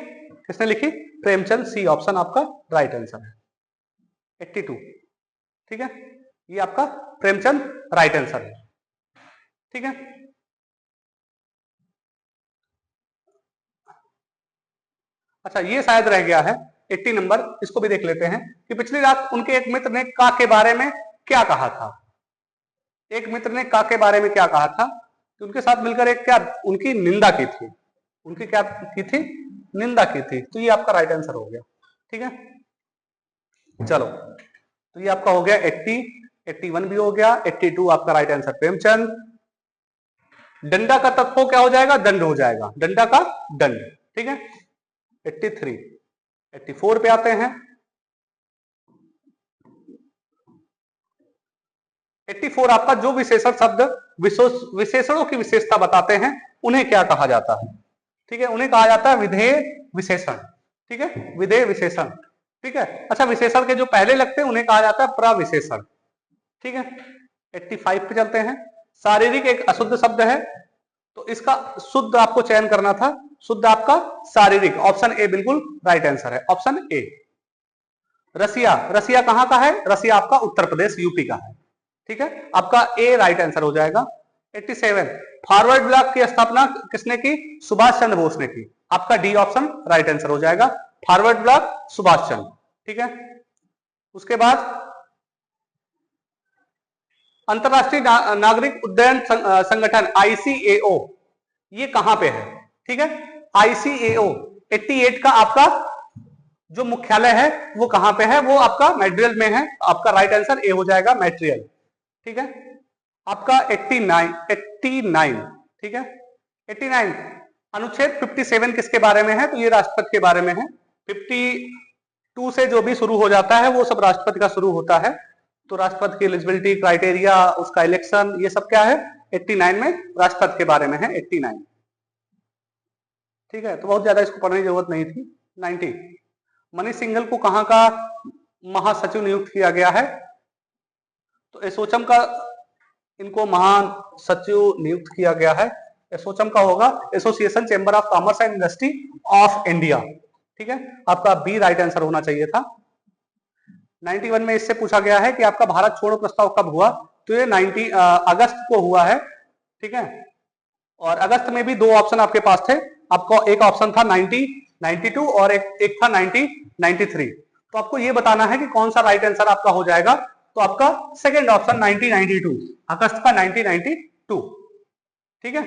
किसने लिखी? प्रेमचंद। सी ऑप्शन आपका राइट आंसर है, 82। ठीक है, ये आपका प्रेमचंद राइट आंसर है। ठीक है, अच्छा ये शायद रह गया है 80 नंबर, इसको भी देख लेते हैं कि पिछली रात उनके एक मित्र ने का के बारे में क्या कहा था। एक मित्र ने का के बारे में क्या कहा था? तो उनके साथ मिलकर एक क्या उनकी निंदा की थी, उनकी क्या की थी, निंदा की थी। तो ये आपका राइट आंसर हो गया। ठीक है चलो, तो ये आपका हो गया 80, 81 भी हो गया, 82 आपका राइट आंसर प्रेमचंद। डंडा का तत्व क्या हो जाएगा, दंड हो जाएगा, डंडा का दंड। ठीक है 83, 84 पे आते हैं। 84 आपका जो विशेषण शब्द विशेषणों की विशेषता बताते हैं उन्हें क्या कहा जाता है। ठीक है, उन्हें कहा जाता है विधेय विशेषण। ठीक है, विधेय विशेषण। ठीक है, अच्छा विशेषण के जो पहले लगते हैं उन्हें कहा जाता है प्रविशेषण। ठीक है 85 पे चलते हैं। शारीरिक एक अशुद्ध शब्द है, तो इसका शुद्ध आपको चयन करना था। शुद्ध आपका शारीरिक, ऑप्शन ए बिल्कुल राइट आंसर है, ऑप्शन ए। रसिया, रसिया कहां का है, रसिया आपका उत्तर प्रदेश यूपी का है। ठीक है, आपका ए राइट आंसर हो जाएगा। 87 फॉरवर्ड ब्लॉक की स्थापना किसने की, सुभाष चंद्र बोस ने की। आपका डी ऑप्शन राइट आंसर हो जाएगा, फॉरवर्ड ब्लॉक सुभाष चंद्र। ठीक है, उसके बाद अंतरराष्ट्रीय नागरिक उड्डयन संगठन आईसीएओ, ये कहां पे है। ठीक है, आईसीएओ 88 का आपका जो मुख्यालय है वो कहां पे है, वो आपका मैड्रियल में है। आपका राइट आंसर ए हो जाएगा, मैड्रियल। ठीक है, आपका 89, ठीक है 89 अनुच्छेद 57 किसके बारे में है, तो ये राष्ट्रपति के बारे में है। 52 से जो भी शुरू हो जाता है वो सब राष्ट्रपति का शुरू होता है। तो राष्ट्रपति की एलिजिबिलिटी क्राइटेरिया, उसका इलेक्शन, ये सब क्या है 89 में राष्ट्रपति के बारे में है। 89 ठीक है, तो बहुत ज्यादा इसको पढ़ने की जरूरत नहीं थी। 90 मनीष सिंघल को कहां का महासचिव नियुक्त किया गया है, तो एसोचम का इनको महासचिव नियुक्त किया गया है। एसोचम का होगा association chamber of commerce and industry of India. ठीक है, आपका बी राइट आंसर होना चाहिए था। 91 में इससे पूछा गया है कि आपका भारत छोड़ो प्रस्ताव कब हुआ, तो ये 90 अगस्त को हुआ है। ठीक है, और अगस्त में भी दो ऑप्शन आपके पास थे। आपको एक ऑप्शन था 92 और एक था 93। तो आपको ये बताना है कि कौन सा राइट आंसर आपका हो जाएगा। तो आपका सेकंड ऑप्शन 1992, अगस्त का 1992। ठीक है,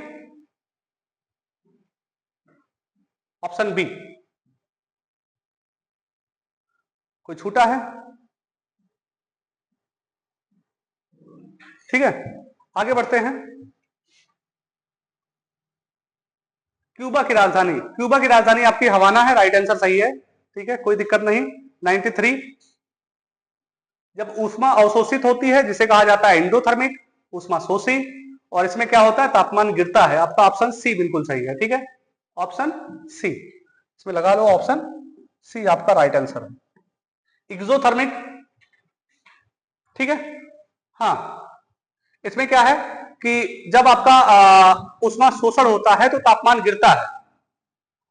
ऑप्शन बी। कोई छूटा है, ठीक है आगे बढ़ते हैं। क्यूबा की राजधानी, क्यूबा की राजधानी आपकी हवाना है, राइट आंसर सही है। ठीक है, कोई दिक्कत नहीं। 93 जब ऊष्मा अवशोषित होती है जिसे कहा जाता है एंडोथर्मिक ऊष्मा शोषी, और इसमें क्या होता है तापमान गिरता है। आपका ऑप्शन सी बिल्कुल सही है। ठीक है, ऑप्शन सी इसमें लगा लो, ऑप्शन सी आपका राइट आंसर है। एक्सोथर्मिक, ठीक है हाँ, इसमें क्या है कि जब आपका ऊष्मा शोषण होता है तो तापमान गिरता है,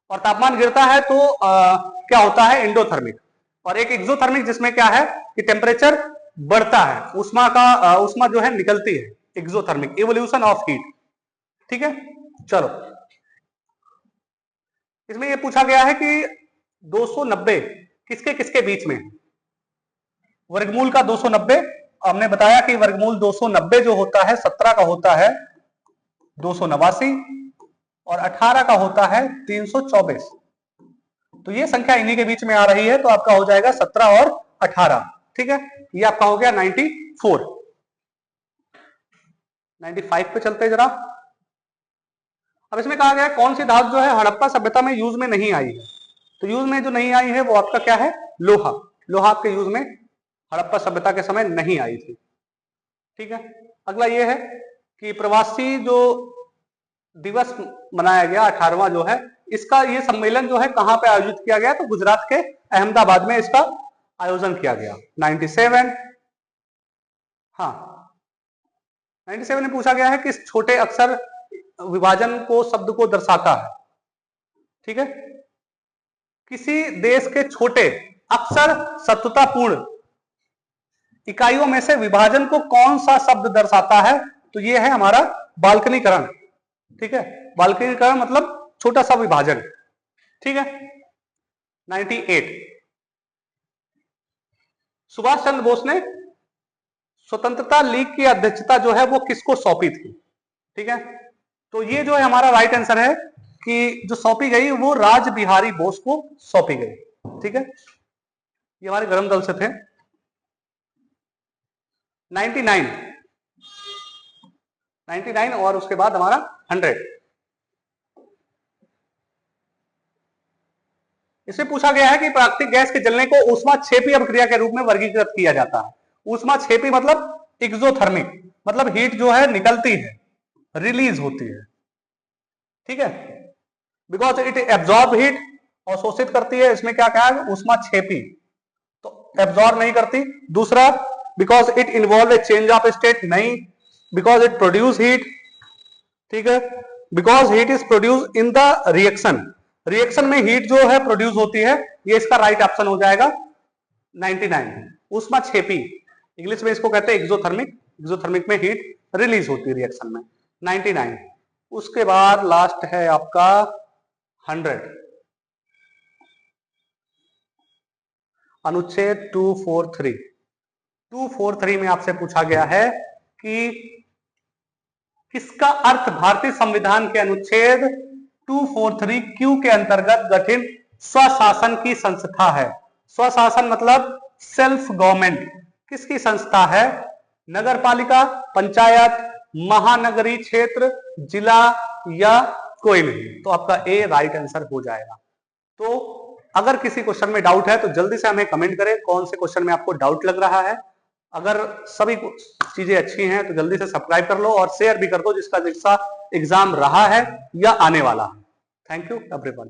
और तापमान गिरता है तो क्या होता है एंडोथर्मिक। और एक एक्सोथर्मिक जिसमें क्या है कि टेम्परेचर बढ़ता है, ऊष्मा का ऊष्मा जो है निकलती है। Exothermic evolution of heat. ठीक है, चलो इसमें ये पूछा गया है कि 290 किसके किसके बीच में, वर्गमूल का 290। हमने बताया कि वर्गमूल 290 जो होता है 17 का होता है 289 और 18 का होता है 324। तो ये संख्या इन्हीं के बीच में आ रही है, तो आपका हो जाएगा 17 और 18। ठीक है, ये आपका हो गया 94। 95 पे चलते जरा। अब इसमें कहा गया कौन सी धातु जो है हड़प्पा सभ्यता में यूज में नहीं आई है, तो यूज में जो नहीं आई है वो आपका क्या है, लोहा। लोहा आपके यूज में हड़प्पा सभ्यता के समय नहीं आई थी। ठीक है, अगला ये है कि प्रवासी जो दिवस मनाया गया 18वां जो है, इसका ये सम्मेलन जो है कहां पे आयोजित किया गया, तो गुजरात के अहमदाबाद में इसका आयोजन किया गया। 97 हाँ 97 में पूछा गया है कि इस छोटे अक्षर विभाजन को शब्द को दर्शाता है। ठीक है, किसी देश के छोटे अक्षर शत्रुतापूर्ण इकाइयों में से विभाजन को कौन सा शब्द दर्शाता है, तो ये है हमारा बाल्कनीकरण। ठीक है, बाल्कनीकरण मतलब छोटा सा विभाजन। ठीक है, 98 सुभाष चंद्र बोस ने स्वतंत्रता लीग की अध्यक्षता जो है वो किसको सौंपी थी। ठीक है, तो ये जो है हमारा राइट आंसर है कि जो सौंपी गई वो राज बिहारी बोस को सौंपी गई। ठीक है, ये हमारे गरम दल से थे। 99 और उसके बाद हमारा 100। इसमें पूछा गया है कि प्राकृतिक गैस के जलने को ऊष्माक्षेपी अभिक्रिया के रूप में वर्गीकृत किया जाता है। ऊष्माक्षेपी मतलब एक्सोथर्मिक, मतलब हीट जो है निकलती है, रिलीज होती है। ठीक है, बिकॉज इट एब्जॉर्ब हीट, अवशोषित करती है। इसमें क्या कहा है, ऊष्माक्षेपी, तो एब्जॉर्ब नहीं करती। दूसरा, because it involve A change of state, नहीं, बिकॉज इट प्रोड्यूस हीट। ठीक है, because heat is produce in the reaction, reaction में हीट जो है प्रोड्यूस होती है। ये इसका राइट ऑप्शन हो जाएगा 99। ऊष्माक्षेपी, इंग्लिश में इसको कहते हैं एक्सोथर्मिक, एक्सोथर्मिक में हीट रिलीज होती है रिएक्शन में। 99। उसके बाद लास्ट है आपका 100, अनुच्छेद 243। 243 में आपसे पूछा गया है कि किसका अर्थ भारतीय संविधान के अनुच्छेद 243 क्यू के अंतर्गत गठित स्वशासन की संस्था है। स्वशासन मतलब सेल्फ गवर्नमेंट, किसकी संस्था है? नगर पालिका, पंचायत, महानगरीय क्षेत्र, जिला या कोई नहीं। तो आपका ए राइट आंसर हो जाएगा। तो अगर किसी क्वेश्चन में डाउट है तो जल्दी से हमें कमेंट करें कौन से क्वेश्चन में आपको डाउट लग रहा है। अगर सभी चीजें अच्छी हैं तो जल्दी से सब्सक्राइब कर लो और शेयर भी कर दो जिसका एग्जाम रहा है या आने वाला है। Thank you everyone.